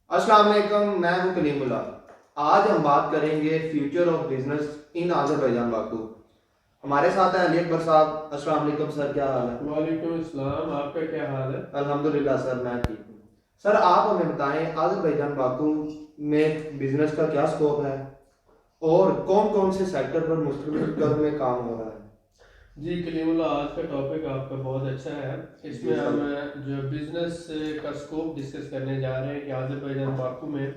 अस्सलाम वालेकुम, मैं हूं कलीमुल्ला। आज हम बात करेंगे future of business in Azerbaijan Baku. हमारे साथ हैं अली अकबर साहब। अस्सलाम वालेकुम सर, क्या हाल है? वालेकुम अस्सलाम। आपका क्या हाल है? अल्हम्दुलिल्लाह सर, मैं ठीक हूँ। सर आप हमें बताएं आज़रबाईजान बाकू में बिजनेस का क्या स्कोप है और कौन कौन से सेक्टर पर मुस्तकबिल में काम हो रहा है। जी कलीमुल्ला, आज का टॉपिक आपका बहुत अच्छा है। जी इसमें हम सर। जो बिज़नेस का स्कोप डिस्कस करने जा रहे हैं कि आज़रबाईजान बाकू में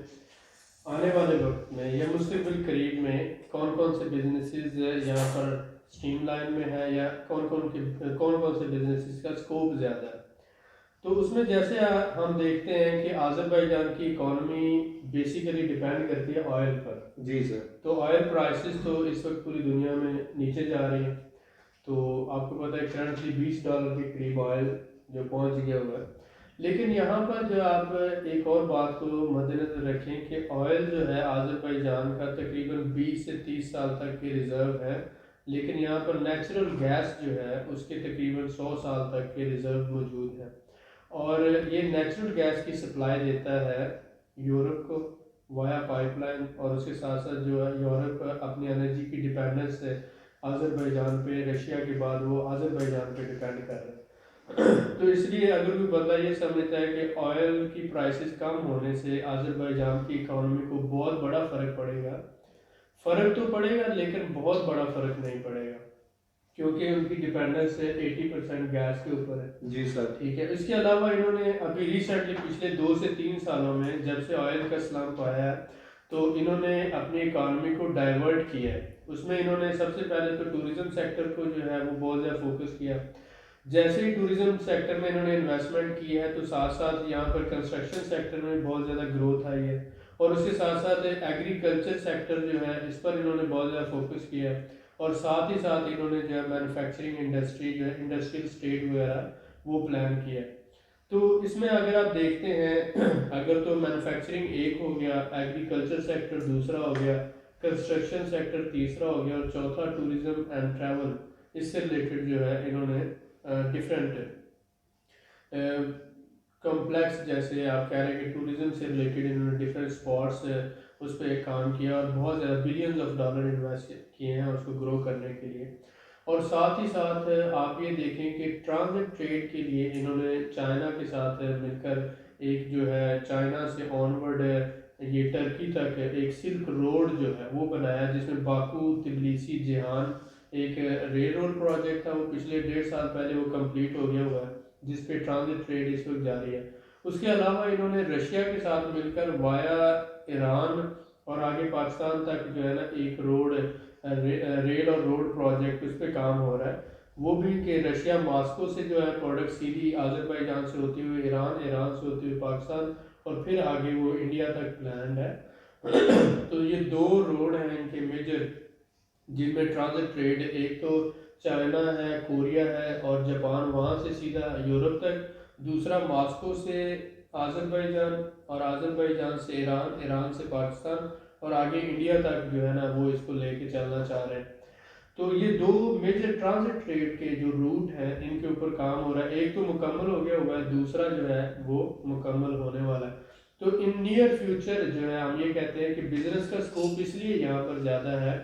आने वाले वक्त में या मुस्तकबिल करीब में कौन कौन से बिजनेसेस यहाँ पर स्ट्रीमलाइन में है या कौन कौन से बिजनेसेस का स्कोप ज़्यादा है। तो उसमें जैसे हम देखते हैं कि आज़रबाईजान की इकॉनमी बेसिकली डिपेंड करती है ऑयल पर। जी सर। तो ऑयल प्राइसेस तो इस वक्त पूरी दुनिया में नीचे जा रही हैं। तो आपको पता है करंटली $20 के करीब ऑयल जो पहुंच गया हुआ है। लेकिन यहाँ पर जो आप एक और बात को मद्देनजर रखें कि ऑयल जो है आज़रबाईजान का तकरीबन 20 से 30 साल तक के रिज़र्व है। लेकिन यहाँ पर नेचुरल गैस जो है उसके तकरीबन 100 साल तक के रिज़र्व मौजूद है। और ये नेचुरल गैस की सप्लाई देता है यूरोप को वाया पाइपलाइन। और उसके साथ साथ जो है यूरोप अपनी एनर्जी की डिपेंडेंस है आज़रबाईजान पे, रशिया के बाद वो आज़रबाईजान पे डिपेंड कर रहे हैं। तो इसलिए अगर कोई बंदा ये समझता है कि ऑयल की प्राइसेस कम होने से आज़रबाईजान की इकोनॉमी को बहुत बड़ा फ़र्क पड़ेगा, फ़र्क तो पड़ेगा लेकिन बहुत बड़ा फ़र्क नहीं पड़ेगा, क्योंकि उनकी डिपेंडेंस है 80% गैस के ऊपर है। जी सर। ठीक है। इसके अलावा इन्होंने अभी रिसेंटली पिछले 2 से 3 सालों में जब से ऑयल का स्लम्प आया है तो इन्होंने अपनी इकॉनमी को डाइवर्ट किया है। उसमें इन्होंने सबसे पहले तो टूरिज्म सेक्टर को जो है वो बहुत ज़्यादा फोकस किया। जैसे ही टूरिज्म सेक्टर में इन्होंने इन्वेस्टमेंट की है तो साथ साथ यहाँ पर कंस्ट्रक्शन सेक्टर में बहुत ज़्यादा ग्रोथ आई है। और उसके साथ साथ एग्रीकल्चर सेक्टर जो है इस पर इन्होंने बहुत ज़्यादा फोकस किया है। और साथ ही साथ इन्होंने जो है मैन्युफैक्चरिंग इंडस्ट्री जो है इंडस्ट्रियल स्टेट वगैरह वो प्लान किया है। तो इसमें अगर आप देखते हैं अगर तो मैन्युफैक्चरिंग एक हो गया, एग्रीकल्चर सेक्टर दूसरा हो गया, कंस्ट्रक्शन सेक्टर तीसरा हो गया और चौथा टूरिज्म एंड ट्रैवल, इससे रिलेटेड जो है इन्होंने डिफरेंट कॉम्प्लेक्स, जैसे आप कह रहे हैं कि टूरिज्म से रिलेटेड इन्होंने डिफरेंट स्पॉट्स उस पर काम किया और बहुत ज़्यादा बिलियंस ऑफ डॉलर इन्वेस्ट किए हैं उसको ग्रो करने के लिए। और साथ ही साथ आप ये देखें कि ट्रांजिट ट्रेड के लिए इन्होंने चाइना के साथ मिलकर एक जो है चाइना से ऑनवर्ड ये टर्की तक एक सिल्क रोड जो है वो बनाया, जिसमें बाकू तिबिलिसी जेहान एक रेल रोड प्रोजेक्ट था, वो पिछले 1.5 साल पहले वो कंप्लीट हो गया हुआ है, जिस पे ट्रांजिट ट्रेड इस वक्त जारी है। उसके अलावा इन्होंने रशिया के साथ मिलकर वाया ईरान और आगे पाकिस्तान तक जो है ना एक रेल और रोड प्रोजेक्ट उस पर काम हो रहा है। वो भी कि रशिया मॉस्को से जो है प्रोडक्ट सीधी आज़रबाईजान से होती हुई ईरान, ईरान से होती हुई पाकिस्तान और फिर आगे वो इंडिया तक प्लान्ड है। तो ये 2 रोड हैं इनके मेजर जिनमें ट्रांजिट ट्रेड, एक तो चाइना है, कोरिया है और जापान वहाँ से सीधा यूरोप तक, दूसरा मॉस्को से आज़रबाईजान और आज़रबाईजान से ईरान, ईरान से पाकिस्तान और आगे इंडिया तक जो है ना वो इसको लेके चलना चाह रहे हैं। तो ये 2 मेजर ट्रांजिट ट्रेड के जो रूट हैं इनके ऊपर काम हो रहा है। एक तो मुकम्मल हो गया हुआ है, दूसरा जो है वो मुकम्मल होने वाला है। तो इन नियर फ्यूचर जो है हम ये कहते हैं कि बिजनेस का स्कोप इसलिए यहाँ पर ज़्यादा है।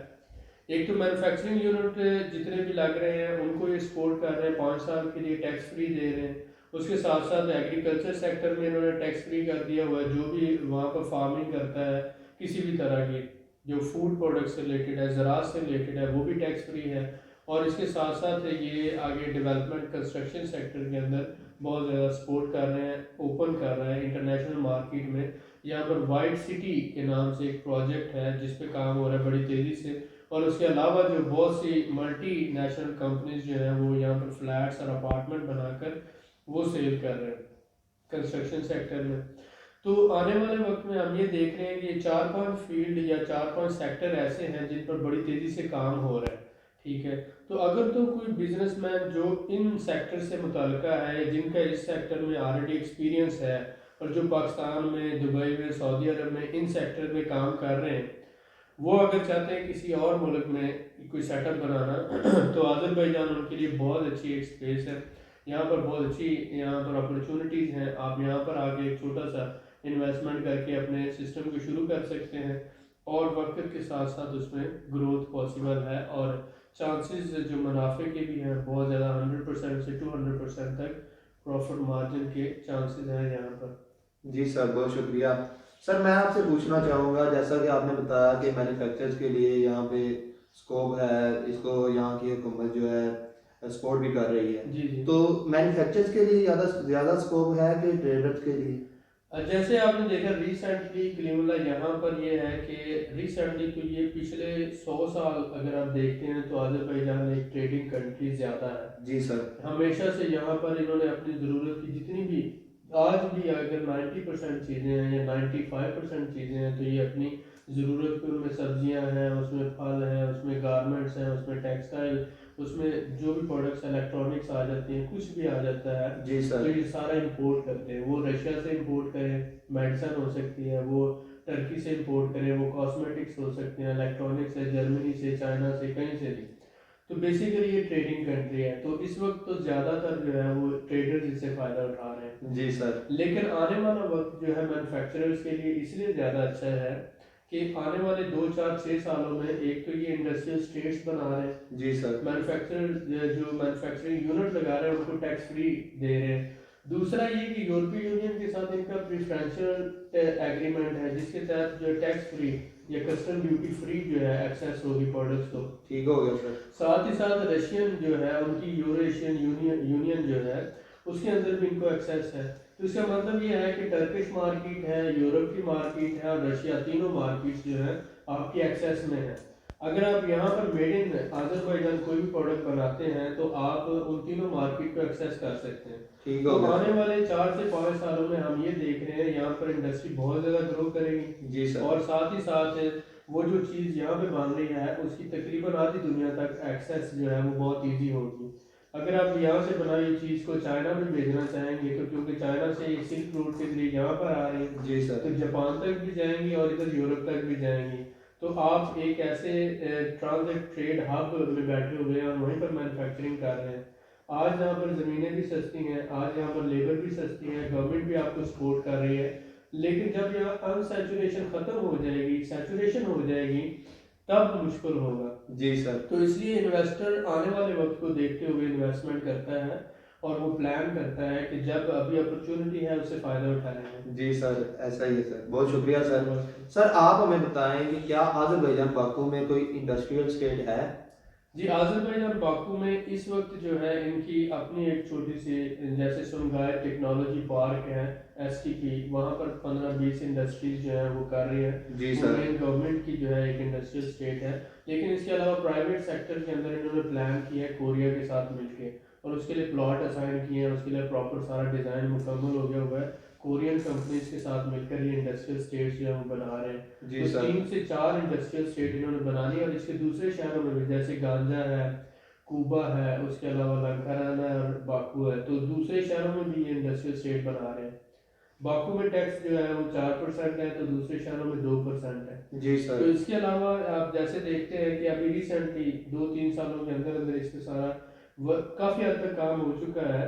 एक तो मैन्युफैक्चरिंग यूनिट जितने भी लग रहे हैं उनको ये सपोर्ट कर रहे हैं, 5 साल के लिए टैक्स फ्री दे रहे हैं। उसके साथ साथ एग्रीकल्चर सेक्टर में इन्होंने टैक्स फ्री कर दिया हुआ है, जो भी वहाँ पर फार्मिंग करता है किसी भी तरह की जो फूड प्रोडक्ट से रिलेटेड है, ज़राअत से रिलेटेड है, वो भी टैक्स फ्री है। और इसके साथ साथ ये आगे डेवलपमेंट कंस्ट्रक्शन सेक्टर के अंदर बहुत ज़्यादा सपोर्ट कर रहे हैं, ओपन कर रहे हैं इंटरनेशनल मार्केट में। यहाँ पर वाइट सिटी के नाम से एक प्रोजेक्ट है जिस पे काम हो रहा है बड़ी तेज़ी से। और उसके अलावा जो बहुत सी मल्टी नेशनल कंपनीज जो हैं वो यहाँ पर फ्लैट्स और अपार्टमेंट बनाकर वो सेल कर रहे हैं कंस्ट्रक्शन सेक्टर में। तो आने वाले वक्त में हम ये देख रहे हैं कि 4-5 फील्ड या 4-5 सेक्टर ऐसे हैं जिन पर बड़ी तेज़ी से काम हो रहा है। ठीक है। तो अगर तो कोई बिजनेसमैन जो इन सेक्टर से मुतल्लिका है, जिनका इस सेक्टर में ऑलरेडी एक्सपीरियंस है और जो पाकिस्तान में, दुबई में, सऊदी अरब में इन सेक्टर में काम कर रहे हैं, वो अगर चाहते हैं किसी और मुल्क में कोई सेटअप बनाना तो आज़रबाईजान उनके लिए बहुत अच्छी एक स्पेस है। यहाँ पर बहुत अच्छी यहाँ पर अपॉर्चुनिटीज़ हैं। आप यहाँ पर आके एक छोटा सा इन्वेस्टमेंट करके अपने सिस्टम को शुरू कर सकते हैं, और वक्त के साथ साथ उसमें ग्रोथ पॉसिबल है, और चांसेस जो मुनाफे के भी हैं बहुत ज़्यादा, 100% से 200% तक प्रॉफिट मार्जिन के चांसेस हैं यहाँ पर। जी सर, बहुत शुक्रिया। सर मैं आपसे पूछना चाहूँगा, जैसा कि आपने बताया कि मैन्युफैक्चरर्स के लिए यहाँ पे स्कोप है, इसको यहाँ की हुकूमत जो है सपोर्ट भी कर रही है, जी जी। तो मैन्युफैक्चरर्स के लिए ज़्यादा ज़्यादा स्कोप है कि ट्रेडर्स के लिए? जैसे आपने देखा रिसेंटली कलीमुल्ला, यहाँ पर ये है कि रिसेंटली तो ये पिछले 100 साल अगर आप देखते हैं तो आज़रबाईजान एक ट्रेडिंग कंट्री ज़्यादा है। जी सर। हमेशा से यहाँ पर इन्होंने अपनी ज़रूरत की जितनी भी, आज भी अगर 90% चीज़ें हैं या 95% चीज़ें हैं, तो ये अपनी ज़रूरत की, उनमें सब्जियां हैं, उसमें फल हैं, उसमें गारमेंट्स हैं, उसमें टेक्सटाइल, उसमें जो भी प्रोडक्ट्स इलेक्ट्रॉनिक्स आ जाती हैं, कुछ भी आ जाता है, जी तो सर। ये सारा इंपोर्ट करते हैं। वो रशिया से इंपोर्ट करें, मेडिसन हो सकती है, वो टर्की से इंपोर्ट करें, वो कॉस्मेटिक्स हो सकते हैं, इलेक्ट्रॉनिक्स है, जर्मनी से, चाइना से, कहीं से भी। तो बेसिकली ये ट्रेडिंग कंट्री है, तो इस वक्त तो ज़्यादातर जो है वो ट्रेडर्स इससे फ़ायदा उठा रहे हैं। जी सर। लेकिन आने वाला वक्त जो है मैन्युफैक्चरर्स के लिए इसलिए ज़्यादा अच्छा है कि आने वाले 2 4 6 सालों में एक तो ये इंडस्ट्रियल स्टेट्स बना रहे हैं, जी सर। मैन्युफैक्चरर जो मैन्युफैक्चरिंग यूनिट लगा रहे हैं उनको टैक्स फ्री दे रहे हैं। दूसरा ये कि यूरोपीय यूनियन के साथ इनका प्रेफरेंशियल एग्रीमेंट है, जिसके तहत जो टैक्स फ्री या कस्टम ड्यूटी फ्री जो है एक्सेस होगी प्रोडक्ट्स को। ठीक हो गया सर। साथ ही साथ रशियन जो है उनकी यूरो एशियन यूनियन जो है उसके अंदर भी इनको एक्सेस है। तो इसका मतलब ये है कि टर्किश मार्केट है, यूरोप की मार्केट है और रशिया, तीनों मार्केट्स जो है आपकी एक्सेस में है। अगर आप यहाँ पर मेड इन आज़रबाईजान कोई भी प्रोडक्ट बनाते हैं तो आप उन तीनों मार्केट को एक्सेस कर सकते हैं। ठीक तो हो गया आने सर। वाले 4 से 5 सालों में हम ये देख रहे हैं यहाँ पर इंडस्ट्री बहुत ज़्यादा ग्रो करेगी, जी सर। और साथ ही साथ वो जो चीज़ यहाँ पे बन रही है उसकी तकरीबन आधी दुनिया तक एक्सेस जो है वो बहुत इजी होगी। अगर आप यहाँ से बनाई हुई चीज़ को चाइना में भेजना चाहेंगे तो क्योंकि चाइना से ये सिल्क रूट के जरिए यहाँ पर आ रही है, जी सर। तो जापान तक भी जाएंगी और इधर यूरोप तक भी जाएंगी। तो आप एक ऐसे ट्रांजिट ट्रेड हब में बैठे हुए हैं और वहीं पर मैन्युफैक्चरिंग कर रहे हैं। आज यहाँ पर ज़मीनें भी सस्ती हैं, आज यहाँ पर लेबर भी सस्ती है, गवर्नमेंट भी आपको सपोर्ट कर रही है। लेकिन जब यहाँ अनसैचुरेशन ख़त्म हो जाएगी, सैचुरेशन हो जाएगी, तब मुश्किल होगा। जी सर। तो इसलिए इन्वेस्टर आने वाले वक्त को देखते हुए इन्वेस्टमेंट करता है और वो प्लान करता है कि जब अभी अपॉर्चुनिटी है उससे फ़ायदा उठाएंगे। जी सर, ऐसा ही है सर। बहुत शुक्रिया सर। सर आप हमें बताएं कि क्या आज़रबाईजान बाकू में कोई इंडस्ट्रियल स्टेट है? जी, आज़रबाईजान बाकू में इस वक्त जो है इनकी अपनी एक छोटी सी, जैसे सुनगाई टेक्नोलॉजी पार्क है एसटी की, वहाँ पर 15-20 इंडस्ट्रीज जो है वो कर रही है। जी वो सर। मेन गवर्नमेंट की जो है एक इंडस्ट्रियल स्टेट है। लेकिन इसके अलावा प्राइवेट सेक्टर के अंदर इन्होंने प्लान किया है कोरिया के साथ मिलके, और उसके लिए प्लॉट असाइन किए हैं, उसके लिए प्रॉपर सारा डिज़ाइन मुकम्मल हो गया हुआ है। कोरियन कंपनीज के साथ मिलकर ये इंडस्ट्रियल स्टेट जो है वो बना रहे हैं। जी तो सर। 3 से 4 इंडस्ट्रियल स्टेट इन्होंने बना ली, और इसके दूसरे शहरों में भी जैसे गांजा है, कुबा है, उसके अलावा लंकारान है और बाकू है, तो दूसरे शहरों में भी ये इंडस्ट्रियल स्टेट बना रहे हैं। बाकू में टैक्स जो है वो 4% है, तो दूसरे शहरों में 2% है। जी तो सर। इसके अलावा आप जैसे देखते हैं कि अभी रिसेंटली 2-3 सालों के अंदर अंदर इस पे सारा काफ़ी हद तक काम हो चुका है।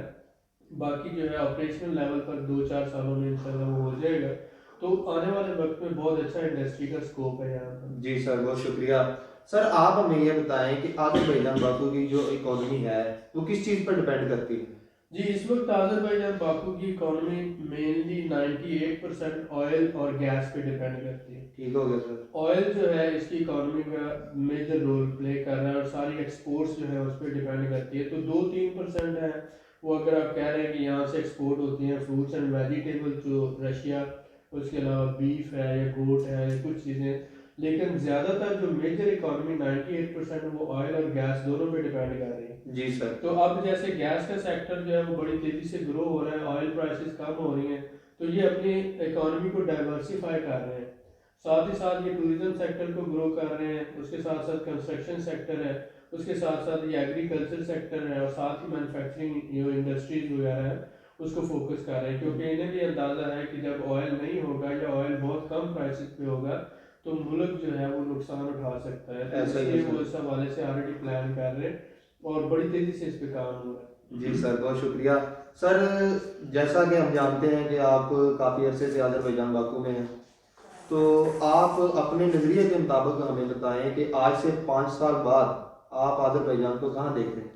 बाकी जो है ऑपरेशनल लेवल पर 2-4 सालों में इंशाल्लाह वो हो जाएगा। तो आने वाले वक्त में बहुत अच्छा इंडस्ट्री का स्कोप है यहाँ पर। जी सर, बहुत शुक्रिया। सर आप हमें ये बताएं कि आज़रबाईजान बाकू की जो इकोनॉमी है वो किस चीज़ पर डिपेंड करती है? जी, इस वक्त आज़रबाईजान बाकू की इकोनॉमी मेनली 98% ऑयल और गैस पे डिपेंड करती है। ठीक हो गया सर। ऑयल जो है इसकी इकोनॉमी का मेजर रोल प्ले कर रहा है, और सारी एक्सपोर्ट्स जो है उस पर डिपेंड करती है। तो 2-3% है वो, अगर आप कह रहे हैं कि यहाँ से एक्सपोर्ट होती हैं फ्रूट्स एंड वेजिटेबल जो रशिया, उसके अलावा बीफ है या गोट है या कुछ चीज़ें। लेकिन ज़्यादातर जो मेजर इकोनॉमी 98% वो ऑयल और गैस दोनों पे डिपेंड कर रही है। जी सर। तो अब जैसे गैस का सेक्टर जो है वो बड़ी तेज़ी से ग्रो हो रहा है, ऑयल प्राइसेस कम हो रही हैं, तो ये अपनी इकोनॉमी को डाइवर्सिफाई कर रहे हैं। साथ ही साथ ये टूरिज्म सेक्टर को ग्रो कर रहे हैं, उसके साथ साथ कंस्ट्रक्शन सेक्टर है, उसके साथ साथ ये एग्रीकल्चर सेक्टर है, और साथ ही मैन्युफैक्चरिंग जो इंडस्ट्रीज वगैरह है उसको फोकस कर रहे हैं। क्योंकि इन्हें भी अंदाज़ा है कि जब ऑयल नहीं होगा या ऑयल बहुत कम प्राइसेस पे होगा तो मुल्क जो है वो नुकसान उठा सकता है। तो ऐसा ही है इसलिए वो सर। इस हवाले से ऑलरेडी प्लान कर रहे हैं और बड़ी तेज़ी से इस पे काम हो रहा है। जी सर, बहुत शुक्रिया। सर जैसा कि हम जानते हैं कि आप काफ़ी अरसे से अज़रबैजान बाकू में हैं, तो आप अपने नज़रिए के मुताबिक हमें बताएं कि आज से 5 साल बाद आप अज़रबैजान को कहाँ देख रहे हैं?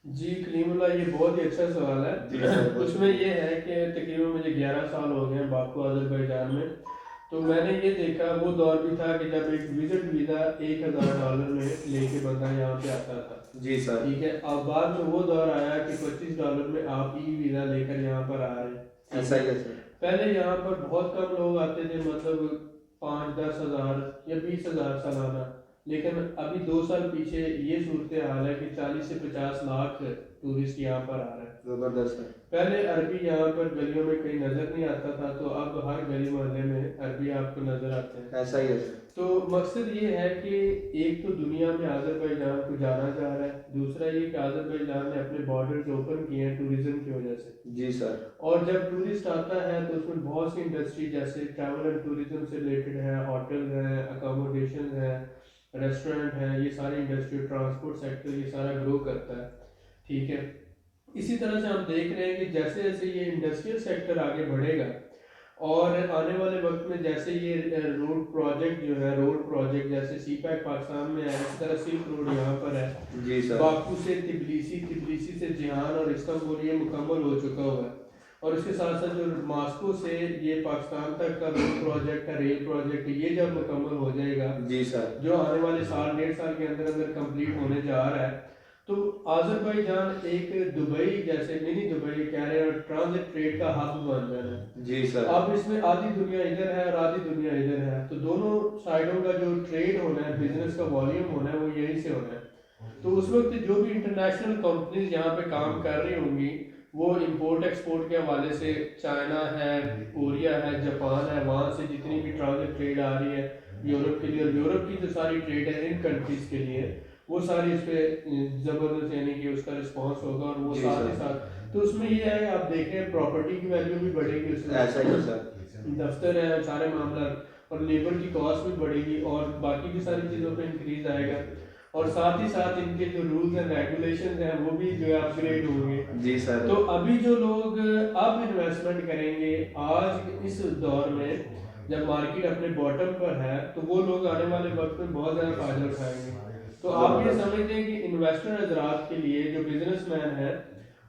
जी कलीमुल्लाह, ये बहुत ही अच्छा सवाल है। जी सर। उसमें ये है कि तकरीबन मुझे 11 साल हो गए हैं बाकू अज़रबैजान में। तो मैंने ये देखा, वो दौर भी था कि जब एक विजिट वीज़ा $1000 में लेके बंदा यहाँ पे आता था। जी सर। ठीक है, अब बाद में वो दौर आया कि $25 में आप ई वीज़ा लेकर यहाँ पर आ रहे हैं। ऐसा ही है सर। पहले यहाँ पर बहुत कम लोग आते थे, मतलब 5-10 हज़ार या 20,000 सालाना। लेकिन अभी 2 साल पीछे ये सूरत हाल है कि 40 से 50 लाख टूरिस्ट यहाँ पर आ रहे हैं। ज़बरदस्त है। पहले अरबी यहाँ पर गलियों में कहीं नजर नहीं आता था, तो अब हर गली मोहल्ले में अरबी आपको नजर आते हैं। ऐसा ही है सर। तो मकसद ये है कि एक तो दुनिया में अज़रबैजान को जाना जा रहा है, दूसरा ये कि अज़रबैजान ने अपने बॉर्डर्स ओपन किए हैं टूरिज्म की वजह से। जी सर। और जब टूरिस्ट आता है तो उसमें बहुत सी इंडस्ट्री जैसे ट्रैवल एंड टूरिज्म से रिलेटेड है, होटल हैं, अकोमोडेशन है, रेस्टोरेंट हैं, ये सारी इंडस्ट्री, ट्रांसपोर्ट सेक्टर, ये सारा ग्रो करता है। ठीक है, इसी तरह से हम देख रहे हैं कि जैसे जैसे ये इंडस्ट्रियल सेक्टर आगे बढ़ेगा और आने वाले वक्त में जैसे ये रोड प्रोजेक्ट जो है, रोड प्रोजेक्ट जैसे सी पैक पाकिस्तान में है, इस तरह सिल्क रोड यहाँ पर है। जी सर। बाकू से तिबलिसी, तिबलिसी से जिहान और इस्तांबुल, ये मुकम्मल हो चुका हुआ है। और इसके साथ साथ जो मास्को से ये पाकिस्तान तक का रोड प्रोजेक्ट है, रेल प्रोजेक्ट, ये जब मुकम्मल हो जाएगा, जी सर, जो आने वाले साल 1.5 साल के अंदर अंदर कंप्लीट होने जा रहा है, तो अज़रबैजान एक दुबई जैसे, मिनी दुबई कह रहे हैं, ट्रांजिट ट्रेड का हब बन जाना है। जी सर। अब इसमें आधी दुनिया इधर है और आधी दुनिया इधर है, तो दोनों साइडों का जो ट्रेड होना है, बिजनेस का वॉल्यूम होना है, वो यहीं से होना है। तो उस वक्त जो भी इंटरनेशनल कंपनीज यहाँ पे काम कर रही होंगी, वो इंपोर्ट एक्सपोर्ट के हवाले से चाइना है, कोरिया है, जापान है, वहाँ से जितनी भी ट्रांजिट ट्रेड आ रही है यूरोप के लिए, और यूरोप की जो सारी ट्रेड है इन कंट्रीज के लिए, वो सारी इस पे जबरदस्त यानी कि उसका रिस्पांस होगा। और वो जी साथ सर। ही साथ तो उसमें ये है, आप देख रहे हैं प्रॉपर्टी की वैल्यू भी बढ़ेगी उसमें, ऐसा ही है सर। दफ्तर है, सारे मामला, और लेबर की कॉस्ट भी बढ़ेगी और बाकी भी सारी चीज़ों पे इंक्रीज आएगा। और साथ ही साथ इनके जो रूल्स एंड रेगुलेशंस हैं वो भी जो है अपग्रेड होंगे। जी सर। तो अभी जो लोग अब इन्वेस्टमेंट करेंगे आज इस दौर में, जब मार्केट अपने बॉटम पर है, तो वो लोग आने वाले वक्त में बहुत ज़्यादा फायदा उठाएंगे। तो आप ये समझते हैं कि इन्वेस्टर हजरात के लिए, जो बिजनेसमैन है,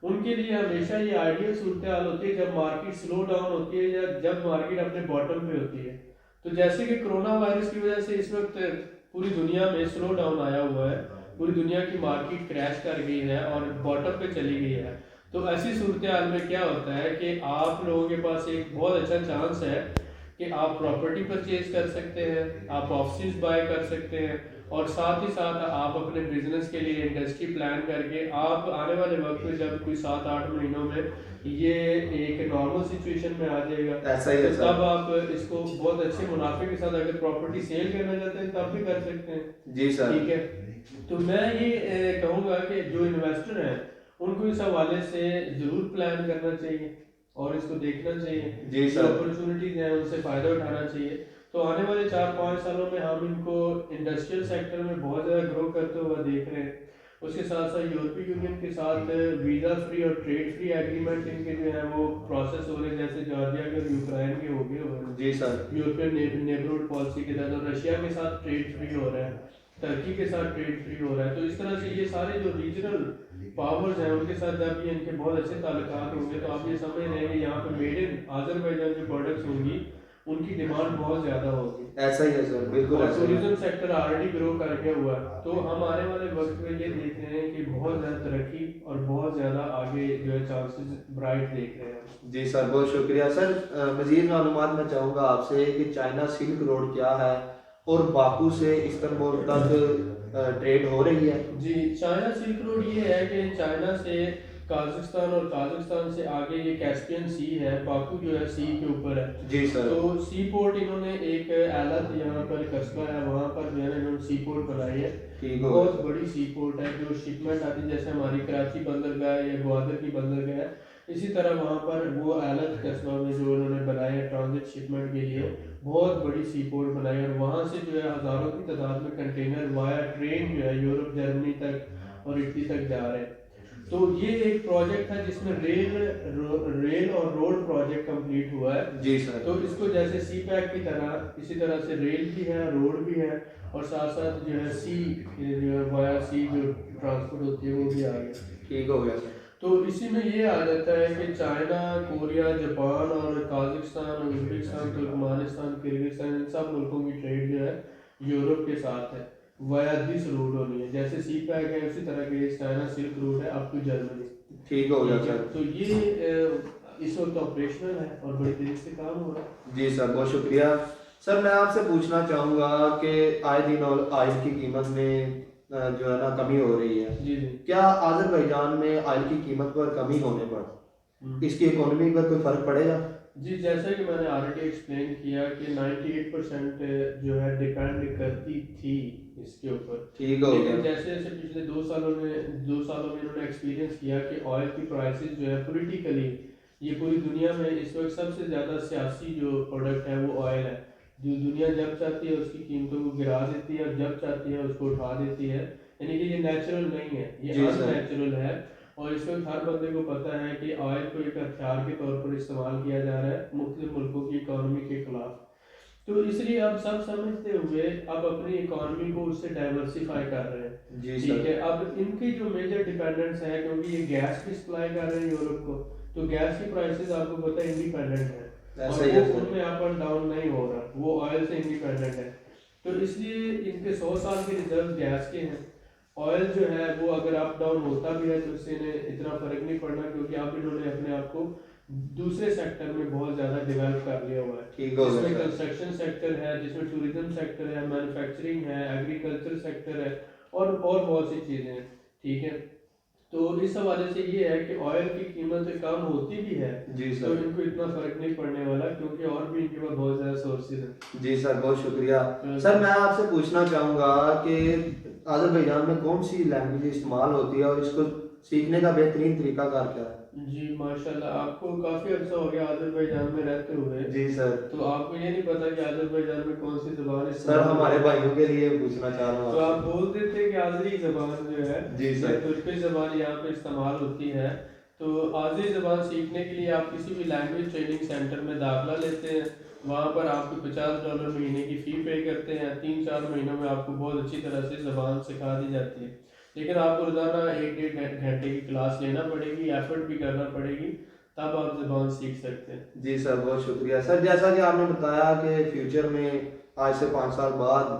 उनके लिए हमेशा ये आइडियल सूरत हाल होती है जब मार्केट स्लो डाउन होती है या जब मार्केट अपने बॉटम पे होती है। तो जैसे कि कोरोना वायरस की वजह से इस वक्त पूरी दुनिया में स्लो डाउन आया हुआ है, पूरी दुनिया की मार्केट क्रैश कर गई है और बॉटम पे चली गई है। तो ऐसी सूरत हाल में क्या होता है कि आप लोगों के पास एक बहुत अच्छा चांस है कि आप प्रॉपर्टी परचेज कर सकते हैं, आप ऑफिस बाय कर सकते हैं, और साथ ही साथ आप अपने बिजनेस के लिए इंडस्ट्री प्लान करके आप आने वाले वक्त में जब कोई 7-8 महीनों में ये एक नॉर्मल सिचुएशन में आ जाएगा, ऐसा ही है तो सर। तब आप इसको बहुत अच्छे मुनाफे के साथ अगर प्रॉपर्टी सेल करना चाहते हैं तब भी कर सकते हैं। जी सर। ठीक है, तो मैं ये कहूँगा कि जो इन्वेस्टर हैं उनको इस हवाले से जरूर प्लान करना चाहिए और इसको देखना चाहिए, जी जो सर। अपॉर्चुनिटीज हैं उनसे फायदा उठाना चाहिए। तो आने वाले 4-5 सालों में हम इनको इंडस्ट्रियल सेक्टर में बहुत ज़्यादा ग्रो करते हुए देख रहे हैं। उसके साथ साथ यूरोपीय यूनियन के साथ वीज़ा फ्री और ट्रेड फ्री एग्रीमेंट इनके जो है वो प्रोसेस हो रहे हैं, जैसे जॉर्जिया के और यूक्रेन के हो गए हुए हैं जी सर। यूरोपियन नेबरहुड पॉलिसी के तहत, और रशिया के साथ ट्रेड फ्री हो रहा है, टर्की के साथ ट्रेड फ्री हो रहा है। तो इस तरह से ये सारे जो रीजनल पावर्स हैं उनके साथ जब ये इनके बहुत अच्छे ताल्लुकात होंगे, तो आप ये समझ रहे हैं कि यहाँ पे मेड इन अज़रबैजान जो प्रोडक्ट्स होंगी उनकी डिमांड बहुत ज़्यादा होगी। ऐसा ही है सर, बिल्कुल और ऐसा ही है। टूरिज्म सेक्टर ऑलरेडी ग्रो करके हुआ है, तो हम आने वाले वक्त में ये देख रहे हैं कि बहुत ज़्यादा तरक्की और बहुत ज़्यादा आगे जो है चांसेस ब्राइट देख रहे हैं। जी सर, बहुत शुक्रिया सर। मज़ीद मालूमात मैं चाहूँगा आपसे कि चाइना सिल्क रोड क्या है और बाकू से इस्तांबुल तक ट्रेड हो रही है। जी, चाइना सिल्क रोड ये है कि चाइना से काजाकिस्तान और काजाकिस्तान से आगे ये कैस्पियन सी है, बाकू जो है सी के ऊपर है। जी सर। तो सी पोर्ट इन्होंने एक एलत यहाँ पर कस्बा है, वहाँ पर जो है ना इन्होंने सी पोर्ट बनाई है। ठीक हो बहुत बड़ी सी पोर्ट है, जो शिपमेंट आती है जैसे हमारी कराची बंदरगाह या ग्वादर की बंदरगाह है, इसी तरह वहाँ पर वो एलत कस्बा में जो इन्होंने बनाया है ट्रांजिट शिपमेंट के लिए, बहुत बड़ी सी पोर्ट बनाई है। और वहाँ से जो है हज़ारों की तादाद में कंटेनर वाया ट्रेन जो है यूरोप, जर्मनी तक और इटली तक जा रहे हैं। तो ये एक प्रोजेक्ट था जिसमें रेल और रोड प्रोजेक्ट कंप्लीट हुआ है। जी सर। तो इसको जैसे सी पैक की तरह इसी तरह से रेल भी है, रोड भी है, और साथ साथ जो है सी, जो है वाया सी जो ट्रांसपोर्ट होती है वो भी आ गया। ठीक हो गया सर। तो इसी में ये आ जाता है कि चाइना, कोरिया, जापान और काजाकिस्तान, उज्बेकिस्तान, तुर्कमेनिस्तान, किर्गिस्तान, इन सब मुल्कों की ट्रेड जो है यूरोप के साथ है, वाया दिस रूट होनी है। जैसे सी पैक है उसी तरह के चाइना सिल्क रूट है अप टू जर्मनी। ठीक हो गया ठीक है, सर। तो ये इस वक्त ऑपरेशनल है और बड़ी तेजी से काम हो रहा है। जी सर, बहुत शुक्रिया। सर मैं आपसे पूछना चाहूँगा कि आए दिन ऑयल की कीमत में जो है ना कमी हो रही है। जी जी। क्या आज़रबाईजान में ऑयल की कीमत पर कमी होने पर इसकी इकोनॉमी पर कोई फर्क पड़ेगा? जी, जैसा कि मैंने ऑलरेडी एक्सप्लेन किया कि 98% जो है डिपेंड करती थी इसके ऊपर। ठीक हो गया। लेकिन जैसे जैसे पिछले 2 सालों में इन्होंने एक्सपीरियंस किया कि ऑयल की प्राइसेस जो है पॉलिटिकली, ये पूरी दुनिया में इस वक्त सबसे ज़्यादा सियासी जो प्रोडक्ट है वो ऑयल है। जो दुनिया जब चाहती है उसकी कीमतों को गिरा देती है और जब चाहती है उसको उठा देती है, यानी कि ये नेचुरल नहीं है, ये जी सर। अननेचुरल है। और इस वक्त हर बंदे को पता है कि ऑयल को एक हथियार के तौर पर इस्तेमाल किया जा रहा है मुख्तलिफ मुल्कों की इकॉनमी के खिलाफ। तो इसलिए अब सब समझते हुए अब अपनी इकॉनमी को उससे डाइवर्सिफाई कर रहे हैं। जी ठीक सर। है, अब इनकी जो मेजर डिपेंडेंस है, क्योंकि ये गैस की सप्लाई कर रहे हैं यूरोप को, तो गैस की प्राइसेस आपको पता है इंडिपेंडेंट है ऐसा और ही है वो सर। उनमें अप एंड डाउन नहीं हो रहा, वो ऑयल से इंडिपेंडेंट है। तो इसलिए इनके 100 साल के रिजर्व गैस के हैं। ऑयल जो है वो अगर अप डाउन होता भी है तो इससे इन्हें इतना फर्क नहीं पड़ना, क्योंकि अब इन्होंने अपने आप को दूसरे सेक्टर में बहुत ज़्यादा डेवलप कर लिया हुआ है। ठीक हो गया जिसमें सर। कंस्ट्रक्शन सेक्टर है, जिसमें टूरिज्म सेक्टर है, मैन्युफैक्चरिंग है, एग्रीकल्चर सेक्टर है, और बहुत सी चीज़ें हैं। ठीक है, तो इस हवाले से ये है कि ऑयल की कीमत कम होती भी है जी तो सर। इनको इतना फर्क नहीं पड़ने वाला, क्योंकि और भी इनके पास बहुत ज़्यादा सोर्सेज हैं। जी सर, बहुत शुक्रिया। सर मैं आपसे पूछना चाहूँगा कि आज़रबाईजान में कौन सी लैंग्वेज इस्तेमाल होती है और इसको सीखने का बेहतरीन तरीकाकार क्या है? जी माशाल्लाह, आपको काफ़ी अर्सा हो गया आज़रबाईजान में रहते हुए, जी सर। तो आपको ये नहीं पता कि आज़रबाईजान में कौन सी ज़बान सर इस्तेमाल हमारे होती है। भाइयों के लिए पूछना चाह रहा हूँ तो आप आपसे। बोल देते हैं कि आज़री ज़बान जो है जी या सर। तुर्की ज़बान यहाँ पे इस्तेमाल होती है। तो आज़री ज़बान सीखने के लिए आप किसी भी लैंग्वेज ट्रेनिंग सेंटर में दाखिला लेते हैं, वहाँ पर आपको $50 महीने की फ़ी पे करते हैं। 3-4 महीनों में आपको बहुत अच्छी तरह से ज़बान सिखा दी जाती है, लेकिन आपको रोज़ाना 1-1.5 घंटे की क्लास लेना पड़ेगी, एफर्ट भी करना पड़ेगी, तब आप ज़बान सीख सकते हैं। जी सर, बहुत शुक्रिया। सर जैसा कि आपने बताया कि फ्यूचर में आज से 5 साल बाद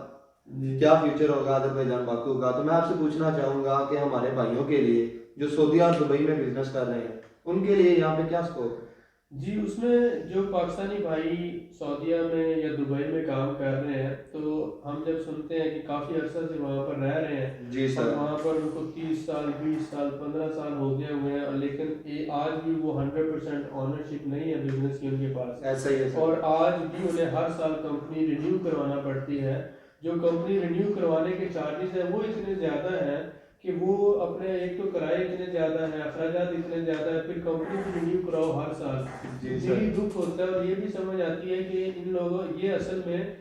जी क्या फ्यूचर होगा आज़रबाईजान बाकू का, तो मैं आपसे पूछना चाहूँगा कि हमारे भाइयों के लिए जो सऊदी और दुबई में बिजनेस कर रहे हैं उनके लिए यहाँ पे क्या स्कोप है? जी, उसमें जो पाकिस्तानी भाई सऊदीया में या दुबई में काम कर रहे हैं, तो हम जब सुनते हैं कि काफ़ी अरसा से वहाँ पर रह रहे हैं जी और सर। वहाँ पर उनको 30 साल, 20 साल, 15 साल हो गए हुए हैं, लेकिन ये आज भी वो 100% ऑनरशिप नहीं है बिजनेस की उनके पास। ऐसा ही है सर। और आज भी उन्हें हर साल कंपनी रिन्यू करवाना पड़ती है। जो कंपनी रिन्यू करवाने के चार्जेस हैं वो इतने ज़्यादा हैं कि वो अपने, एक तो किराए इतने ज़्यादा हैं, अखराजात इतने ज़्यादा है, फिर कंपनी भी रिन्यू कराओ हर साल। जी सर। यही दुख होता है। और ये भी समझ आती है कि इन लोगों, ये असल में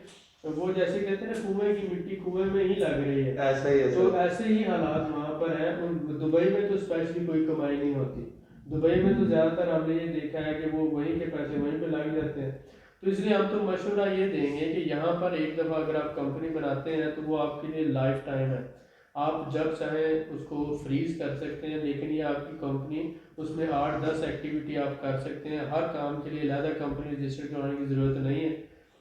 वो जैसे कहते हैं ना, कुएं की मिट्टी कुएं में ही लग रही है। ऐसा ही है तो सर। ऐसे ही हालात वहाँ पर है। दुबई में तो स्पेशली कोई कमाई नहीं होती। दुबई में तो ज़्यादातर हमने ये देखा है कि वो वहीं के पैसे वहीं पे लग जाते हैं। तो इसलिए हम तो मशवरा ये देंगे कि यहाँ पर एक दफ़ा अगर आप कंपनी बनाते हैं तो वो आपके लिए लाइफ टाइम है। आप जब चाहें उसको फ्रीज कर सकते हैं, लेकिन ये आपकी कंपनी, उसमें 8-10 एक्टिविटी आप कर सकते हैं। हर काम के लिए अलग कंपनी रजिस्टर करवाने की ज़रूरत नहीं है।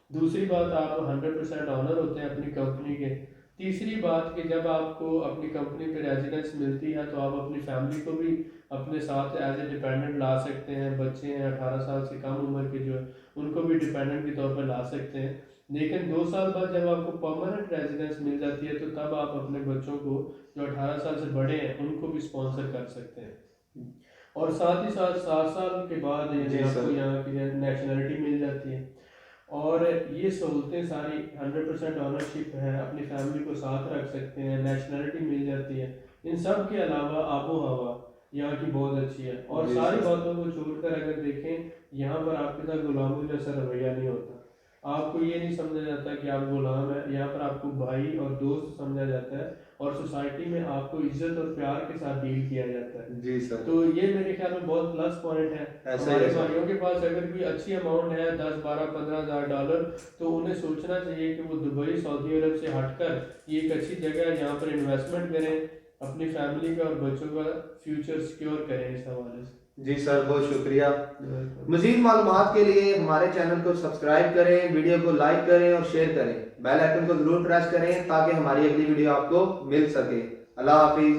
दूसरी बात, आप 100% ऑनर होते हैं अपनी कंपनी के। तीसरी बात कि जब आपको अपनी कंपनी पे रेजिडेंस मिलती है तो आप अपनी फैमिली को भी अपने साथ एज ए डिपेंडेंट ला सकते हैं। बच्चे हैं 18 साल से कम उम्र के जो, उनको भी डिपेंडेंट के तौर पर ला सकते हैं। लेकिन 2 साल बाद जब आपको परमानेंट रेजिडेंस मिल जाती है तो तब आप अपने बच्चों को जो 18 साल से बड़े हैं उनको भी स्पॉन्सर कर सकते हैं। और साथ ही साथ 7 साल के बाद जी यानी सर। आपको यहाँ की नेशनलिटी मिल जाती है। और ये सहूलतें सारी 100% ऑनरशिप है, अपनी फैमिली को साथ रख सकते हैं, नेशनलिटी मिल जाती है। इन सब के अलावा आबो हवा यहाँ की बहुत अच्छी है। और जी सारी सर। बातों को छोड़कर अगर देखें, यहाँ पर आपके साथ गुलामी जैसा रवैया नहीं होता। आपको ये नहीं समझा जाता कि आप गुलाम हैं, यहाँ पर आपको भाई और दोस्त समझा जाता है। और सोसाइटी में आपको इज्जत और प्यार के साथ डील किया जाता है। जी सर। तो ये मेरे ख्याल में बहुत प्लस पॉइंट है। ऐसा ही हमारे है सर। भाइयों के पास अगर कोई अच्छी अमाउंट है 10 12 15 हज़ार डॉलर, तो उन्हें सोचना चाहिए कि वो दुबई सऊदी अरब से हटकर ये एक अच्छी जगह है यहाँ पर इन्वेस्टमेंट करें, अपनी फैमिली का और बच्चों का फ्यूचर सिक्योर करें इस हवाले से। जी सर, बहुत शुक्रिया। मजीद मालूमात के लिए हमारे चैनल को सब्सक्राइब करें, वीडियो को लाइक करें और शेयर करें, बेल आइकन को जरूर प्रेस करें ताकि हमारी अगली वीडियो आपको मिल सके। अल्लाह हाफिज।